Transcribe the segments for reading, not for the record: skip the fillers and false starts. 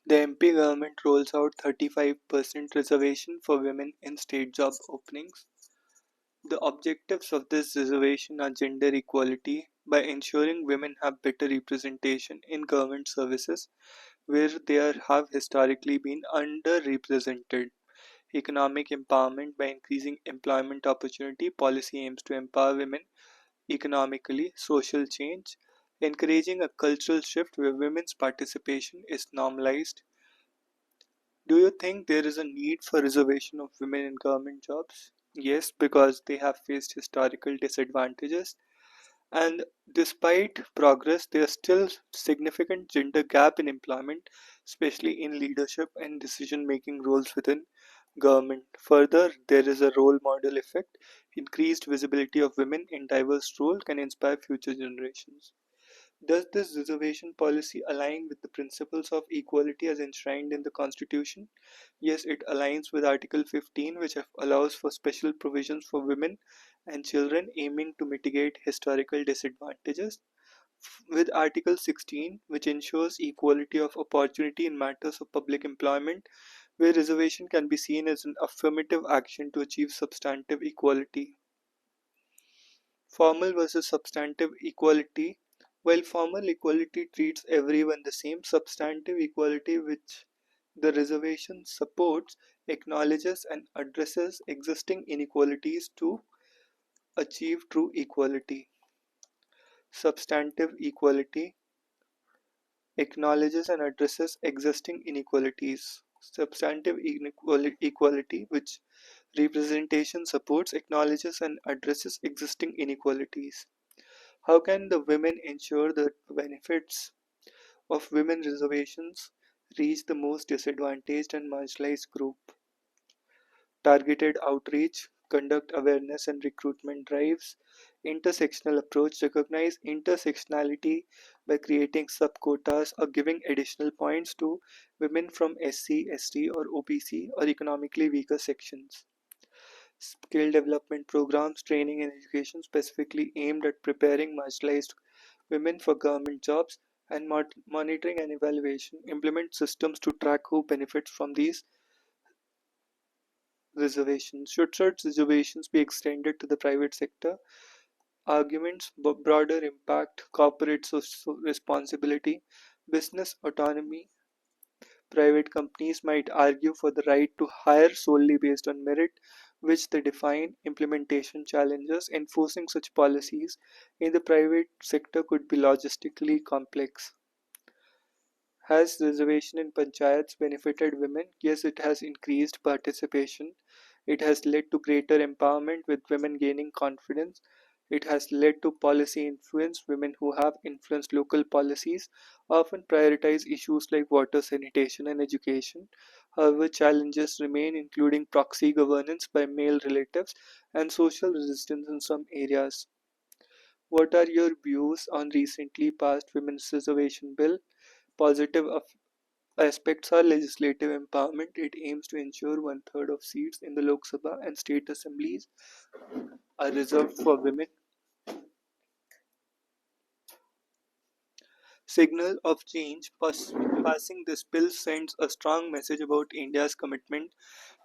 The MP government rolls out 35% reservation for women in state job openings. The objectives of this reservation are gender equality by ensuring women have better representation in government services where have historically been underrepresented. Economic empowerment by increasing employment opportunity policy aims to empower women economically, social change, encouraging a cultural shift where women's participation is normalized. Do you think there is a need for reservation of women in government jobs? Yes, because they have faced historical disadvantages, and despite progress, there is still significant gender gap in employment, especially in leadership and decision-making roles within government. Further, there is a role model effect. Increased visibility of women in diverse roles can inspire future generations. Does this reservation policy align with the principles of equality as enshrined in the Constitution? Yes, it aligns with Article 15, which allows for special provisions for women and children aiming to mitigate historical disadvantages. With Article 16, which ensures equality of opportunity in matters of public employment, where reservation can be seen as an affirmative action to achieve substantive equality. Formal versus substantive equality. While formal equality treats everyone the same, substantive equality, which the reservation supports, acknowledges and addresses existing inequalities to achieve true equality. Substantive equality acknowledges and addresses existing inequalities. Substantive equality, which representation supports, acknowledges and addresses existing inequalities. How can the women ensure that benefits of women reservations reach the most disadvantaged and marginalized group? Targeted outreach, conduct awareness and recruitment drives, intersectional approach, recognize intersectionality by creating sub-quotas or giving additional points to women from SC, ST or OBC or economically weaker sections. Skill development programs, training and education specifically aimed at preparing marginalized women for government jobs, and monitoring and evaluation. Implement systems to track who benefits from these reservations. Should such reservations be extended to the private sector? Arguments: broader impact, corporate social responsibility, business autonomy. Private companies might argue for the right to hire solely based on merit, which they define. Implementation challenges. Enforcing such policies in the private sector could be logistically complex. Has reservation in panchayats benefited women? Yes, it has increased participation. It has led to greater empowerment with women gaining confidence. It has led to policy influence. Women who have influenced local policies often prioritize issues like water, sanitation, and education. However, challenges remain, including proxy governance by male relatives and social resistance in some areas. What are your views on recently passed Women's Reservation Bill? Positive aspects are legislative empowerment. It aims to ensure one-third of seats in the Lok Sabha and state assemblies are reserved for women. Signal of change. Passing this bill sends a strong message about India's commitment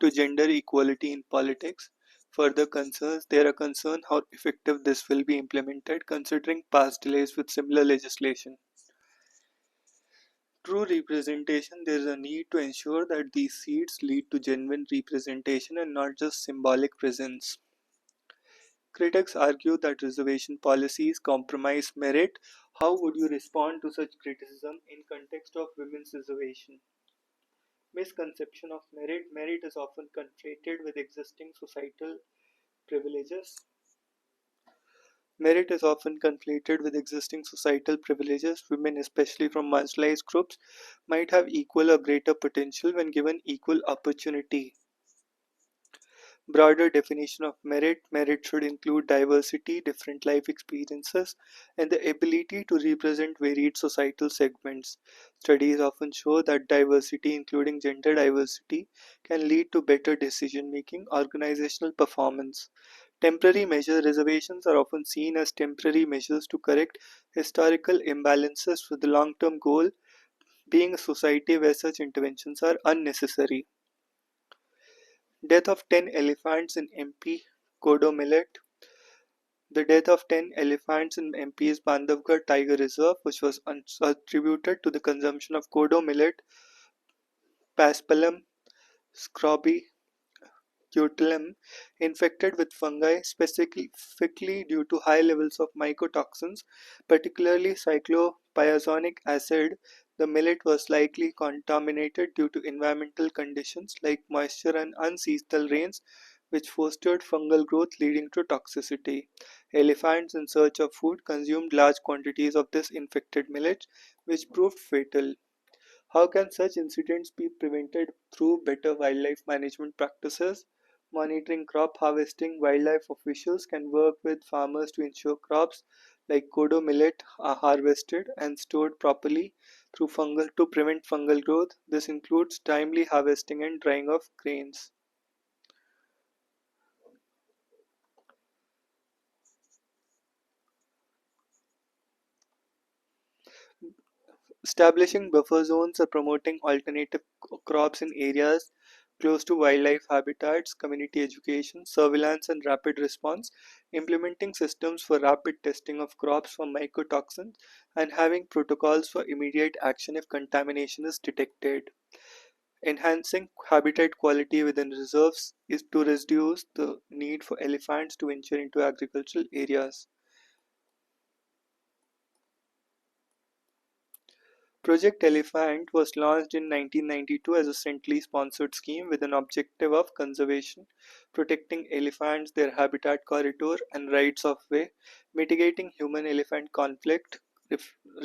to gender equality in politics. Further concerns. There are concerns how effective this will be implemented, considering past delays with similar legislation. True representation. There is a need to ensure that these seats lead to genuine representation and not just symbolic presence. Critics argue that reservation policies compromise merit. How would you respond to such criticism in context of women's reservation? Misconception of merit. Merit is often conflated with existing societal privileges. Merit is often conflated with existing societal privileges. Women, especially from marginalized groups, might have equal or greater potential when given equal opportunity. Broader definition of merit. Merit should include diversity, different life experiences, and the ability to represent varied societal segments. Studies often show that diversity, including gender diversity, can lead to better decision making, organizational performance. Temporary measure. Reservations are often seen as temporary measures to correct historical imbalances with the long term goal being a society where such interventions are unnecessary. Death of 10 elephants in MP Kodo Millet. The death of 10 elephants in MP's Bandhavgarh Tiger Reserve, which was attributed to the consumption of kodo millet, Paspalum scrobi cutilum, infected with fungi, specifically due to high levels of mycotoxins, particularly cyclopyrazonic acid. The millet was likely contaminated due to environmental conditions like moisture and unseasonal rains, which fostered fungal growth leading to toxicity. Elephants in search of food consumed large quantities of this infected millet, which proved fatal. How can such incidents be prevented through better wildlife management practices? Monitoring crop harvesting, wildlife officials can work with farmers to ensure crops like kodo millet are harvested and stored properly through fungal to prevent fungal growth. This includes timely harvesting and drying of grains. Establishing buffer zones or promoting alternative crops in areas close to wildlife habitats, community education, surveillance and rapid response, implementing systems for rapid testing of crops for mycotoxins, and having protocols for immediate action if contamination is detected. Enhancing habitat quality within reserves is to reduce the need for elephants to venture into agricultural areas. Project Elephant was launched in 1992 as a centrally sponsored scheme with an objective of conservation, protecting elephants, their habitat corridor, and rights of way, mitigating human-elephant conflict,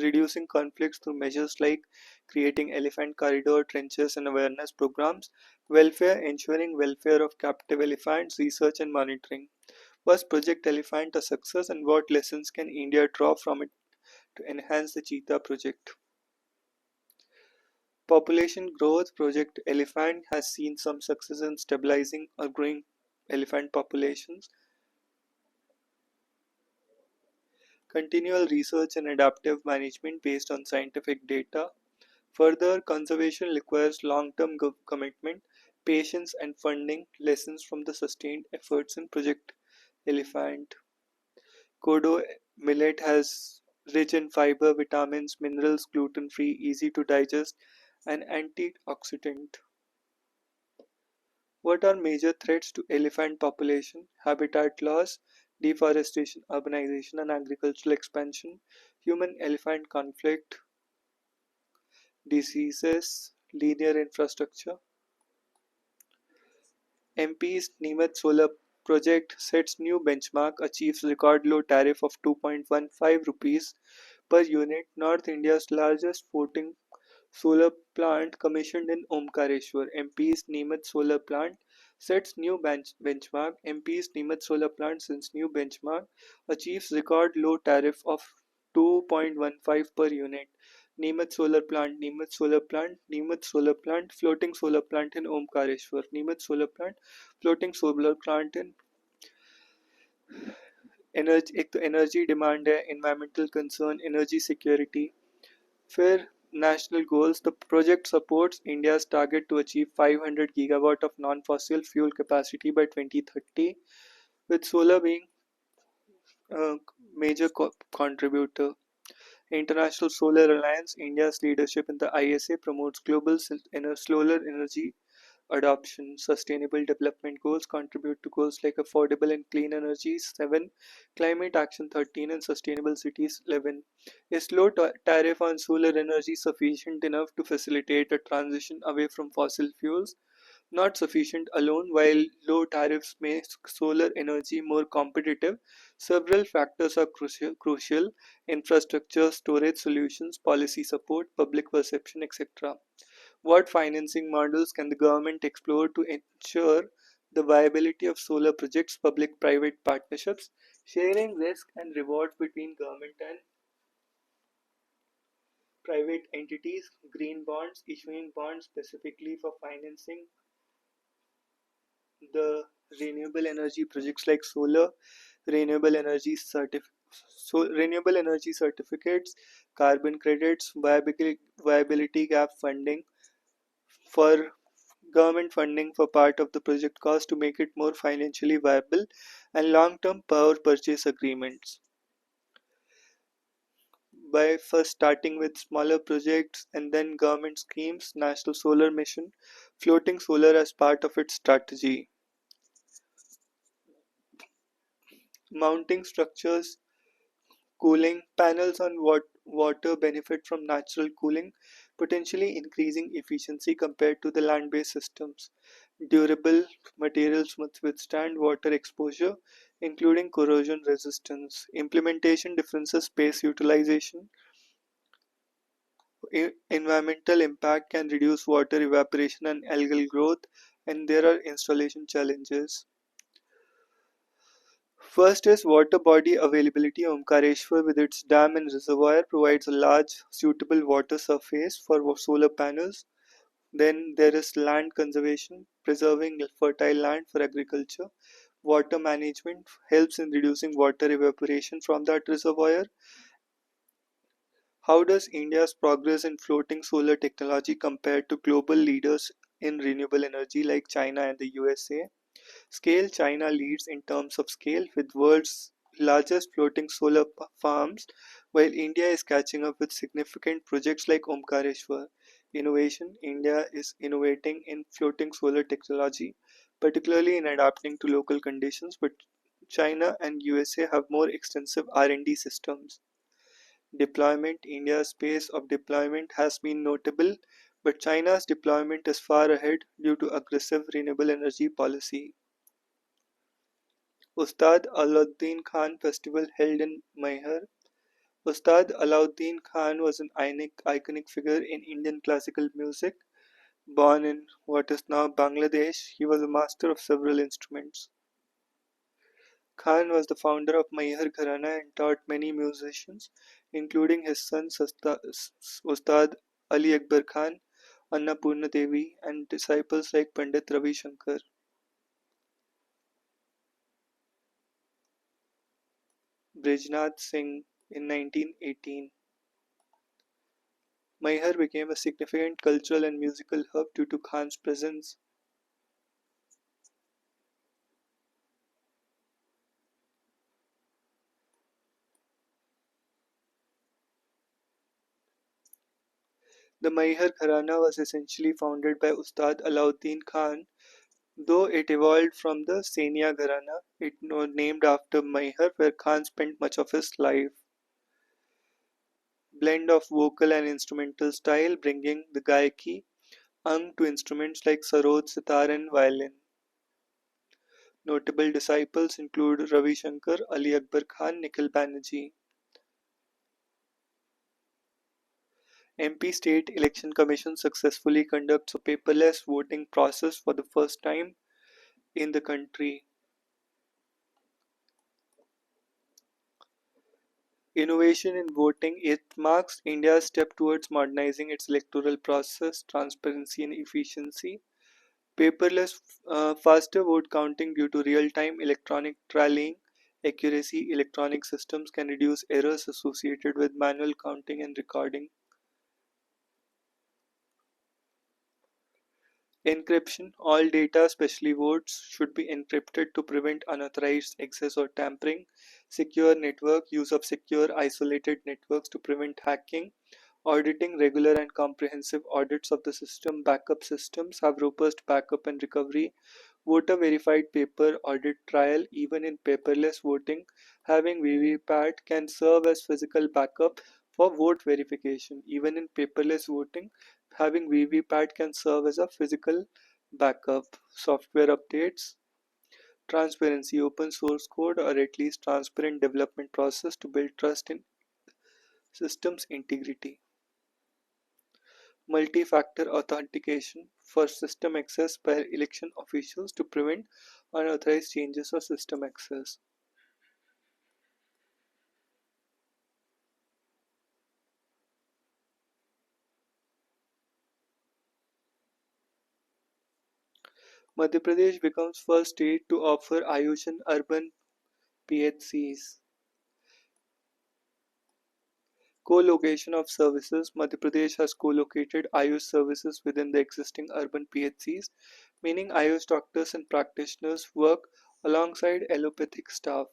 reducing conflicts through measures like creating elephant corridor trenches and awareness programs, welfare, ensuring welfare of captive elephants, research and monitoring. Was Project Elephant a success, and what lessons can India draw from it to enhance the cheetah project? Population growth Project Elephant has seen some success in stabilizing or growing elephant populations. Continual research and adaptive management based on scientific data. Further, conservation requires long-term commitment, patience and funding. Lessons from the sustained efforts in Project Elephant. Kodo millet has rich in fiber, vitamins, minerals, gluten-free, easy to digest, and antioxidant. What are major threats to elephant population? Habitat loss, deforestation, urbanization and agricultural expansion, human-elephant conflict, diseases, linear infrastructure. MP's Neemuch solar project sets new benchmark, achieves record low tariff of 2.15 rupees per unit. North India's largest floating solar plant commissioned in Omkareshwar. MP's Neemuch solar plant sets new benchmark. MP's Neemuch solar plant sets new benchmark, achieves record low tariff of 2.15 per unit. Neemuch solar plant, Neemuch solar plant, Neemuch solar plant, floating solar plant in Omkareshwar. Neemuch solar plant, floating solar plant in energy, एक तो energy demand है, environmental concern, energy security. For national goals, the project supports India's target to achieve 500 gigawatt of non-fossil fuel capacity by 2030, with solar being a major contributor. International Solar Alliance, India's leadership in the ISA promotes global solar energy adoption. Sustainable development goals contribute to goals like affordable and clean energy 7, climate action 13, and sustainable cities 11. Is low tariff on solar energy sufficient enough to facilitate a transition away from fossil fuels? Not sufficient alone. While low tariffs make solar energy more competitive, several factors are crucial: infrastructure, storage solutions, policy support, public perception, etc. What financing models can the government explore to ensure the viability of solar projects? Public private partnerships, sharing risk and rewards between government and private entities, green bonds, issuing bonds specifically for financing the renewable energy projects like solar, renewable energy certif- renewable energy certificates, carbon credits, viability gap funding for government funding for part of the project cost to make it more financially viable, and long-term power purchase agreements. By first starting with smaller projects and then government schemes, National Solar Mission, floating solar as part of its strategy. Mounting structures, cooling panels on water benefit from natural cooling, potentially increasing efficiency compared to the land-based systems. Durable materials must withstand water exposure, including corrosion resistance. Implementation differences space utilization. Environmental impact can reduce water evaporation and algal growth, and there are installation challenges. First is water body availability. Omkareshwar, with its dam and reservoir, provides a large, suitable water surface for solar panels. Then there is land conservation, preserving fertile land for agriculture. Water management helps in reducing water evaporation from that reservoir. How does India's progress in floating solar technology compare to global leaders in renewable energy like China and the USA? Scale: China leads in terms of scale with world's largest floating solar farms, while India is catching up with significant projects like Omkareshwar. Innovation: India is innovating in floating solar technology, particularly in adapting to local conditions, but China and USA have more extensive R&D systems. Deployment: India's pace of deployment has been notable, but China's deployment is far ahead due to aggressive renewable energy policy. Ustad Alauddin Khan Festival held in Maihar. Ustad Alauddin Khan was an iconic figure in Indian classical music. Born in what is now Bangladesh, he was a master of several instruments. Khan was the founder of Maihar Gharana and taught many musicians, including his son Ustad Ali Akbar Khan, Annapurna Devi, and disciples like Pandit Ravi Shankar. Brijnath Singh in 1918. Maihar became a significant cultural and musical hub due to Khan's presence. The Maihar Gharana was essentially founded by Ustad Alauddin Khan, though it evolved from the Senia Gharana, it was named after Maihar, where Khan spent much of his life. Blend of vocal and instrumental style, bringing the gaiki to instruments like sarod, sitar, and violin. Notable disciples include Ravi Shankar, Ali Akbar Khan, Nikhil Banerjee. MP State Election Commission successfully conducts a paperless voting process for the first time in the country. Innovation in voting: it marks India's step towards modernizing its electoral process, transparency and efficiency. Paperless, faster vote counting due to real-time electronic tallying accuracy. Electronic systems can reduce errors associated with manual counting and recording. Encryption: all data, especially votes, should be encrypted to prevent unauthorized access or tampering. Secure network: use of secure, isolated networks to prevent hacking. Auditing: regular and comprehensive audits of the system. Backup systems have robust backup and recovery. Voter verified paper audit trail: even in paperless voting, having VVPAT can serve as physical backup for vote verification. Even in paperless voting, having VVPAT can serve as a physical backup. Software updates: transparency, open source code, or at least transparent development process to build trust in systems integrity. Multi-factor authentication for system access by election officials to prevent unauthorized changes of system access. Madhya Pradesh becomes first state to offer Ayushan urban PHCs. Co-location of services. Madhya Pradesh has co-located Ayush services within the existing urban PHCs, meaning Ayush doctors and practitioners work alongside allopathic staff.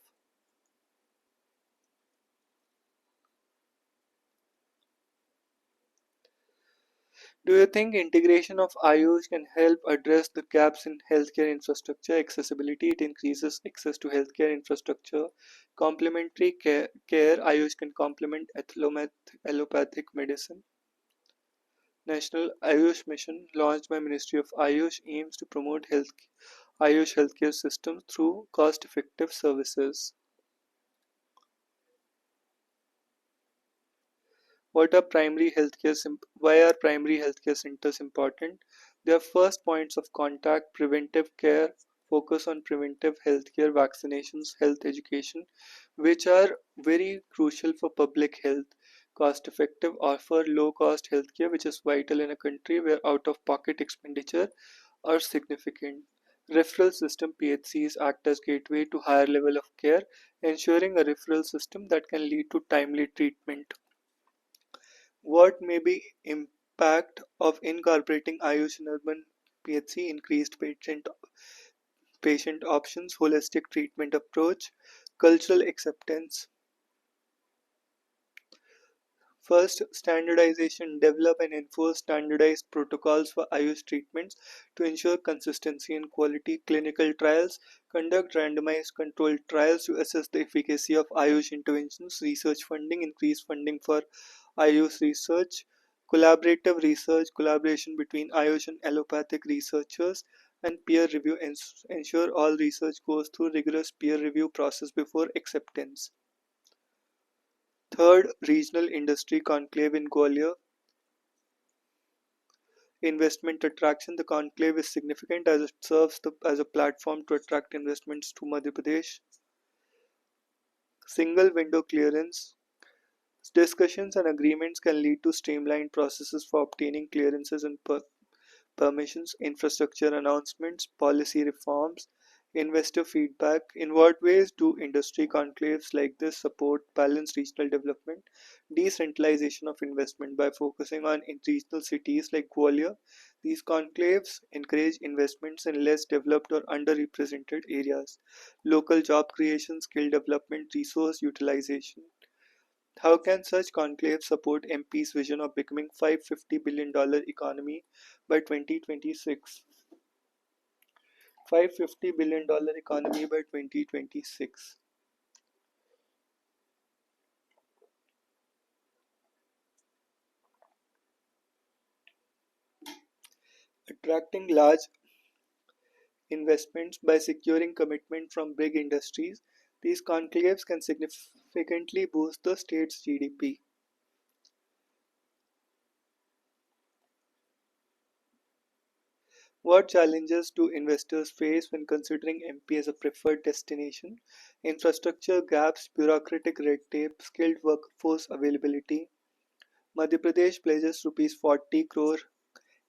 Do you think integration of Ayush can help address the gaps in healthcare infrastructure accessibility? It increases access to healthcare infrastructure. Complementary care Ayush can complement allopathic medicine. National Ayush Mission, launched by Ministry of Ayush, aims to promote Ayush healthcare systems through cost-effective services. Why are primary healthcare centers important? They are first points of contact, preventive care, focus on preventive healthcare, vaccinations, health education, which are very crucial for public health. Cost effective, offer low cost healthcare, which is vital in a country where out of pocket expenditure are significant. Referral system PHCs act as gateway to higher level of care, ensuring a referral system that can lead to timely treatment. What may be impact of incorporating Ayush in urban PHC? Increased patient options, holistic treatment approach, cultural acceptance. First, standardization. Develop and enforce standardized protocols for Ayush treatments to ensure consistency and quality. Clinical trials. Conduct randomized controlled trials to assess the efficacy of Ayush interventions. Research funding. Increase funding for Ayush research. Collaborative research. Collaboration between Ayush and allopathic researchers. And peer review. Ensure all research goes through rigorous peer review process before acceptance. Third, regional industry conclave in Gwalior. Investment attraction. The conclave is significant as it serves as a platform to attract investments to Madhya Pradesh. Single window clearance. Discussions and agreements can lead to streamlined processes for obtaining clearances and permissions, infrastructure announcements, policy reforms, investor feedback. In what ways do industry conclaves like this support balanced regional development? Decentralization of investment by focusing on in regional cities like Gwalior. These conclaves encourage investments in less developed or underrepresented areas. Local job creation, skill development, resource utilization. How can such conclaves support MP's vision of becoming $550 billion economy by 2026? $550 billion economy by 2026. Attracting large investments by securing commitment from big industries. These conclaves can significantly boost the state's GDP. What challenges do investors face when considering MP as a preferred destination? Infrastructure gaps, bureaucratic red tape, skilled workforce availability. Madhya Pradesh pledges Rs 40 crore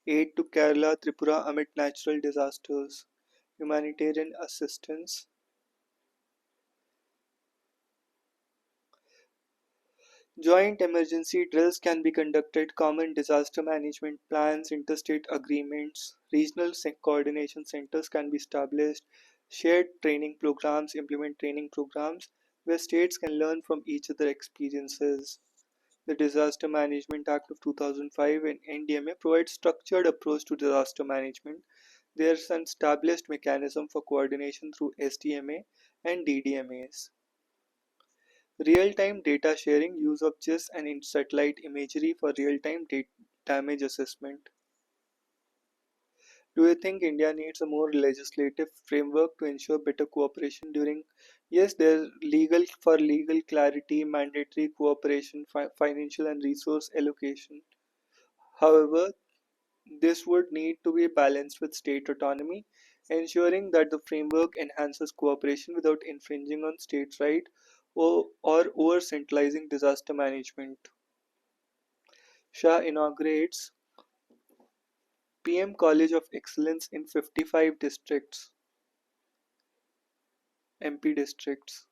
aid to Kerala, Tripura amid natural disasters. Humanitarian assistance. Joint emergency drills can be conducted, common disaster management plans, interstate agreements, regional coordination centers can be established, shared training programs, implement training programs where states can learn from each other experiences. The Disaster Management Act of 2005 and NDMA provides structured approach to disaster management. There is an established mechanism for coordination through SDMA and DDMAs. Real-time data sharing, use of GIS and satellite imagery for real-time damage assessment. Do you think India needs a more legislative framework to ensure better cooperation during? Yes, there's legal clarity, mandatory cooperation, financial and resource allocation. However, this would need to be balanced with state autonomy, ensuring that the framework enhances cooperation without infringing on state rights or over centralizing disaster management. Shah inaugurates PM College of Excellence in 55 districts, MP districts.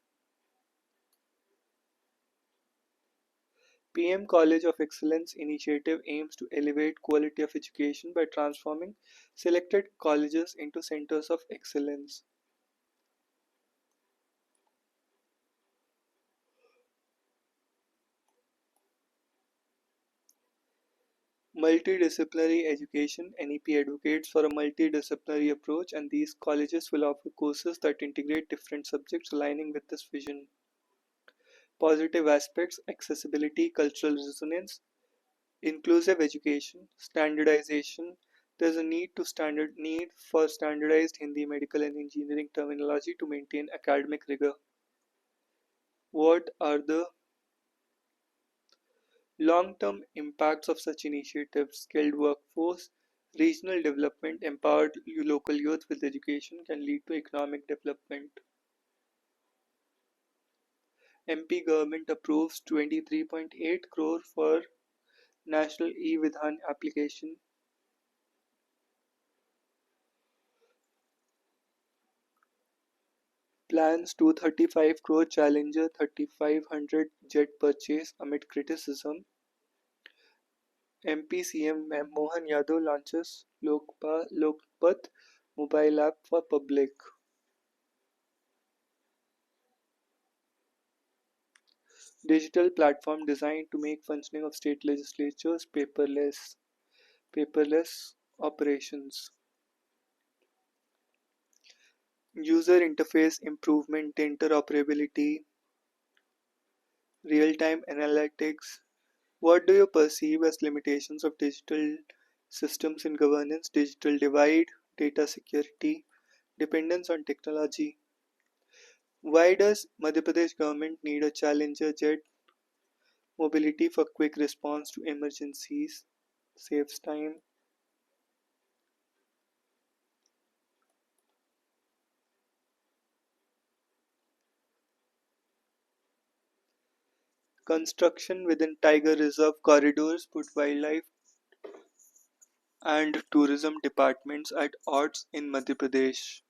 PM College of Excellence initiative aims to elevate quality of education by transforming selected colleges into centers of excellence. Multidisciplinary education NEP advocates for a multidisciplinary approach, and these colleges will offer courses that integrate different subjects aligning with this vision. Positive aspects: accessibility, cultural resonance, inclusive education, standardization. There's a need for standardized Hindi medical and engineering terminology to maintain academic rigor. What are the long-term impacts of such initiatives? Skilled workforce, regional development, empowered local youth with education can lead to economic development. MP government approves 23.8 crore for National E-Vidhan application. Plans to 35 crore Challenger 3500 jet purchase amid criticism. MP CM Mohan Yadav launches Lokpath mobile app for public. Digital platform designed to make functioning of state legislatures paperless operations. User interface improvement, interoperability, real-time analytics. What do you perceive as limitations of digital systems in governance? Digital divide, data security, dependence on technology. Why does Madhya Pradesh government need a Challenger jet? Mobility for quick response to emergencies, saves time. Construction within tiger reserve corridors put wildlife and tourism departments at odds in Madhya Pradesh.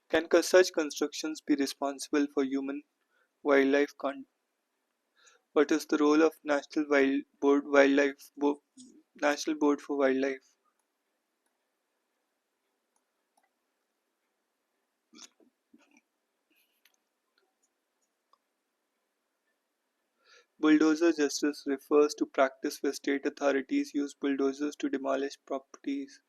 Can such constructions be responsible for human wildlife What is the role of National Board for Wildlife? Bulldozer justice refers to practice where state authorities use bulldozers to demolish properties.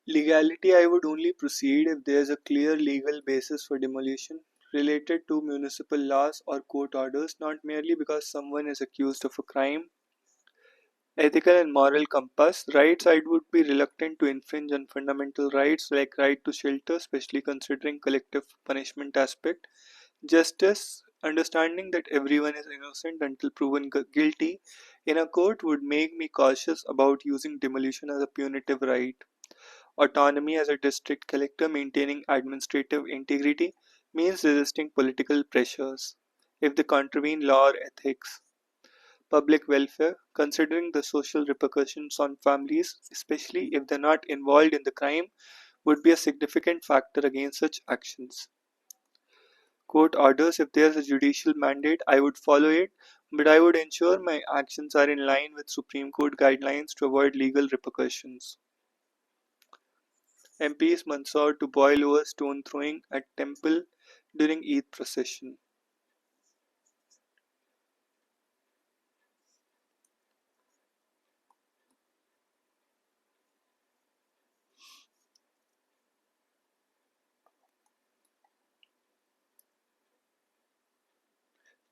Legality: I would only proceed if there is a clear legal basis for demolition related to municipal laws or court orders, not merely because someone is accused of a crime. Ethical and moral compass: rights: I would be reluctant to infringe on fundamental rights like right to shelter, especially considering collective punishment aspect. Justice: understanding that everyone is innocent until proven guilty in a court would make me cautious about using demolition as a punitive right. Autonomy: as a district collector, maintaining administrative integrity means resisting political pressures if they contravene law or ethics. Public welfare: considering the social repercussions on families, especially if they're not involved in the crime, would be a significant factor against such actions. Court orders: if there's a judicial mandate, I would follow it, but I would ensure my actions are in line with Supreme Court guidelines to avoid legal repercussions. MPs Mansour to boil over stone throwing at temple during Eid procession.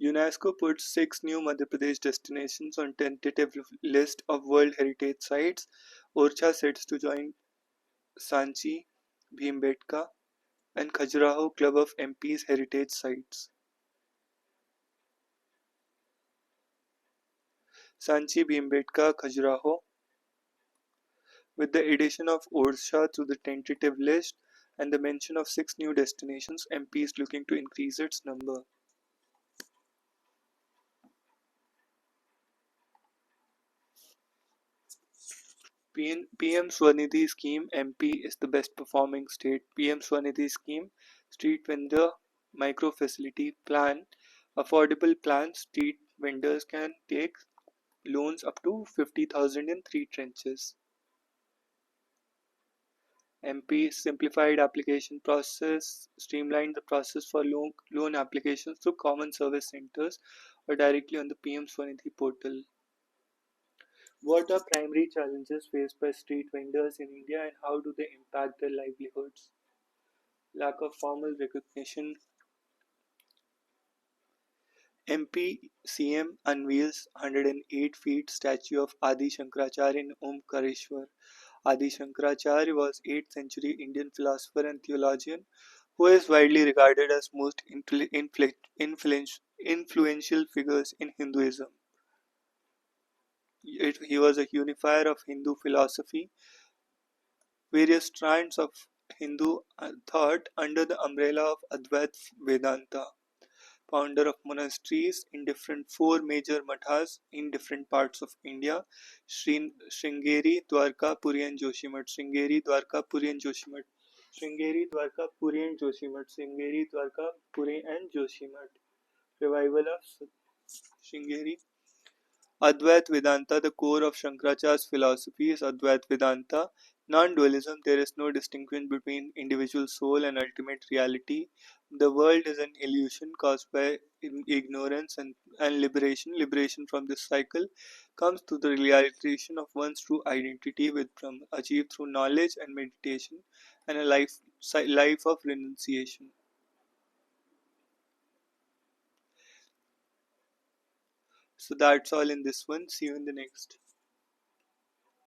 UNESCO puts six new Madhya Pradesh destinations on tentative list of World Heritage Sites. Orcha sets to join Sanchi, Bhimbetka, and Khajuraho Club of MP's heritage sites. Sanchi, Bhimbetka, Khajuraho. With the addition of Orcha to the tentative list and the mention of six new destinations, MP is looking to increase its number. PM Swanidhi scheme MP is the best performing state. PM Swanidhi scheme, street vendor micro facility plan, affordable plans. Street vendors can take loans up to 50,000 in three tranches. MP simplified application process, streamlined the process for loan applications through common service centers or directly on the PM Swanidhi portal. What are primary challenges faced by street vendors in India and how do they impact their livelihoods? Lack of formal recognition. MP CM unveils 108 feet statue of Adi Shankaracharya in Omkareshwar. Adi Shankaracharya was 8th century Indian philosopher and theologian who is widely regarded as most influential figures in Hinduism. He was a unifier of Hindu philosophy, various strands of Hindu thought under the umbrella of Advaita Vedanta, founder of monasteries in different four major mathas in different parts of India: Sringeri, Dwarka, Puri and Joshimath. Sringeri, Dwarka, Puri and Joshimath. Sringeri, Dwarka, Puri and Joshimath. Sringeri, Dwarka, Puri and Joshimath. Revival of Sringeri. Advaita Vedanta, the core of Shankaracharya's philosophy is Advaita Vedanta, non-dualism. There is no distinction between individual soul and ultimate reality. The world is an illusion caused by ignorance and liberation from this cycle comes to the realization of one's true identity with Brahma, achieved through knowledge and meditation and a life of renunciation. So that's all in this one. See you in the next.